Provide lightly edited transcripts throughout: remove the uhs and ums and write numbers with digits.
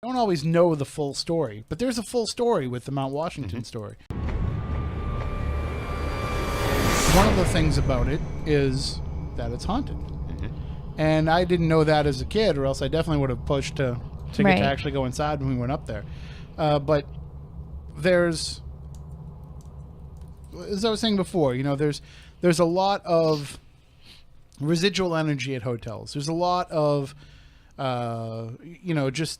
don't always know the full story, but there's a full story with the Mount Washington story. One of the things about it is that it's haunted. And I didn't know that as a kid, or else I definitely would have pushed to get to actually go inside when we went up there. But there's, as I was saying before, there's a lot of residual energy at hotels. There's a lot of, just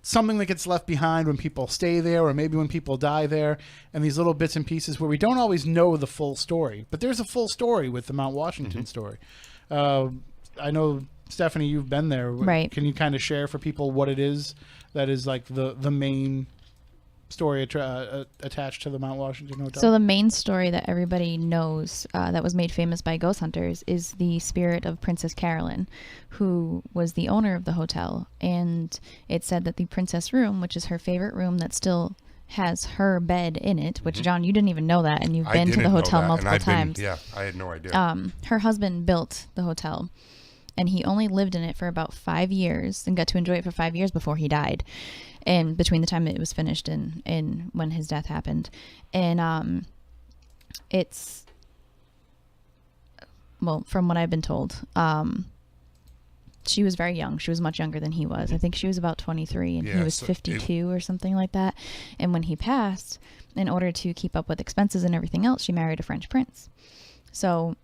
something that gets left behind when people stay there, or maybe when people die there, and these little bits and pieces where we don't always know the full story. But there's a full story with the Mount Washington story. I know, Stephanie, you've been there. Right. Can you kind of share for people what it is that is like the main story attached to the Mount Washington Hotel? So the main story that everybody knows that was made famous by ghost hunters is the spirit of Princess Carolyn, who was the owner of the hotel. And it said that the princess room, which is her favorite room that still has her bed in it, which, John, you didn't even know that, and you've been to the hotel multiple times. I had no idea. Her husband built the hotel, and he only lived in it for about 5 years and got to enjoy it for 5 years before he died. And between the time it was finished and when his death happened. And it's, well, from what I've been told, she was very young. She was much younger than he was. I think she was about 23 and he was 52 or something like that. And when he passed, in order to keep up with expenses and everything else, she married a French prince. So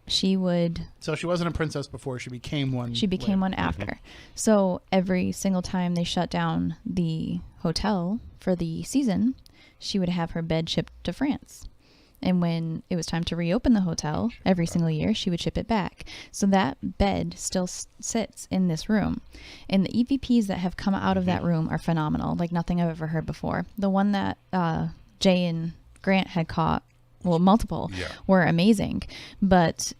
she wasn't a princess before, she became one. She became one after. So every single time they shut down the hotel for the season, she would have her bed shipped to France. And when it was time to reopen the hotel every single year, she would ship it back. So that bed still sits in this room. And the EVPs that have come out of that room are phenomenal, like nothing I've ever heard before. The one that Jay and Grant had caught, well, multiple, were amazing. But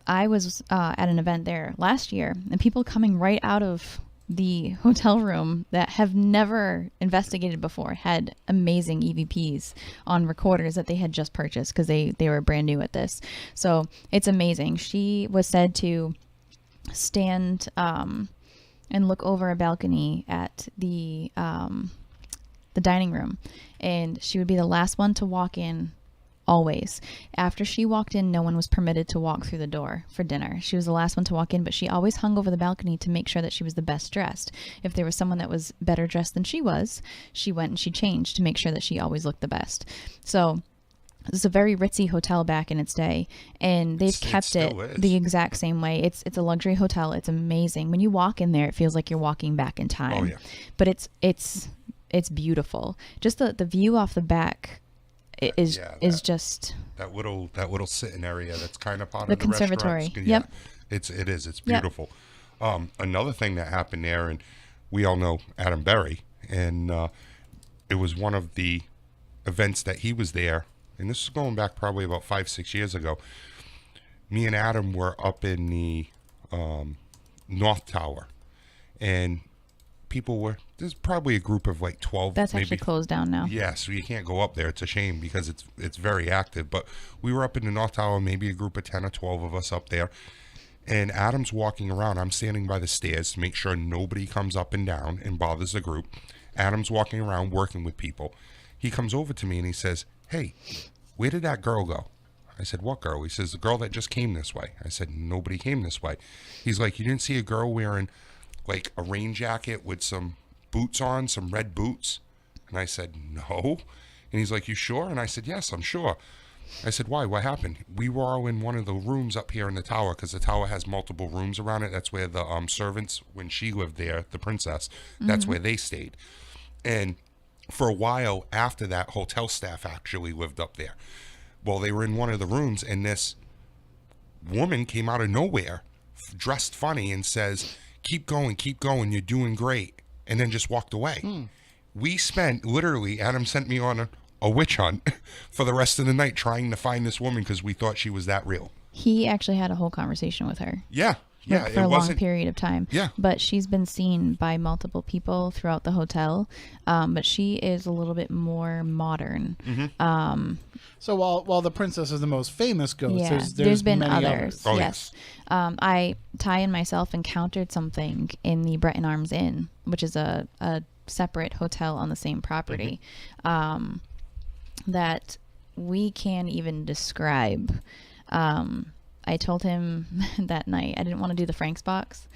I was at an event there last year, and people coming right out of the hotel room that have never investigated before had amazing EVPs on recorders that they had just purchased because they were brand new at this. So it's amazing. She was said to stand and look over a balcony at the dining room, and she would be the last one to walk in. Always. After she walked in, no one was permitted to walk through the door for dinner. She was the last one to walk in, but she always hung over the balcony to make sure that she was the best dressed. If there was someone that was better dressed than she was, she went and she changed to make sure that she always looked the best. So it's a very ritzy hotel back in its day, and they've kept it the exact same way. It's a luxury hotel. It's amazing. When you walk in there, it feels like you're walking back in time. Oh, yeah. But it's beautiful. Just the view off the back is just that little sitting area that's kind of part the of the conservatory. Yep, it's beautiful. Another thing that happened there, and we all know Adam Berry, and it was one of the events that he was there, and this is going back probably about 5-6 years ago. Me and Adam were up in the North Tower, and there's probably a group of like 12. That's maybe actually closed down now. Yeah, so you can't go up there. It's a shame because it's very active. But we were up in the North Tower, maybe a group of 10 or 12 of us up there. And Adam's walking around. I'm standing by the stairs to make sure nobody comes up and down and bothers the group. Adam's walking around working with people. He comes over to me and he says, "Hey, where did that girl go?" I said, "What girl?" He says, "The girl that just came this way." I said, "Nobody came this way." He's like, "You didn't see a girl wearing like a rain jacket with some boots on, some red boots?" And I said, "No." And he's like, "You sure?" And I said, "Yes, I'm sure." I said, "Why? What happened?" We were all in one of the rooms up here in the tower, because the tower has multiple rooms around it. That's where the servants, when she lived there, the princess, that's where they stayed. And for a while after that, hotel staff actually lived up there. Well, they were in one of the rooms, and this woman came out of nowhere, dressed funny, and says, keep going, you're doing great," and then just walked away. We spent, literally, Adam sent me on a witch hunt for the rest of the night trying to find this woman because we thought she was that real. He actually had a whole conversation with her. Yeah, for a long period of time. Yeah. But she's been seen by multiple people throughout the hotel, but she is a little bit more modern. So while the princess is the most famous ghost, there's been many others. Oh, yes. Ty and myself encountered something in the Breton Arms Inn, which is a separate hotel on the same property, that we can't even describe. I told him that night I didn't want to do the Frank's box,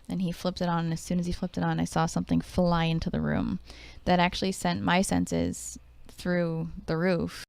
and he flipped it on, and as soon as he flipped it on, I saw something fly into the room that actually sent my senses through the roof.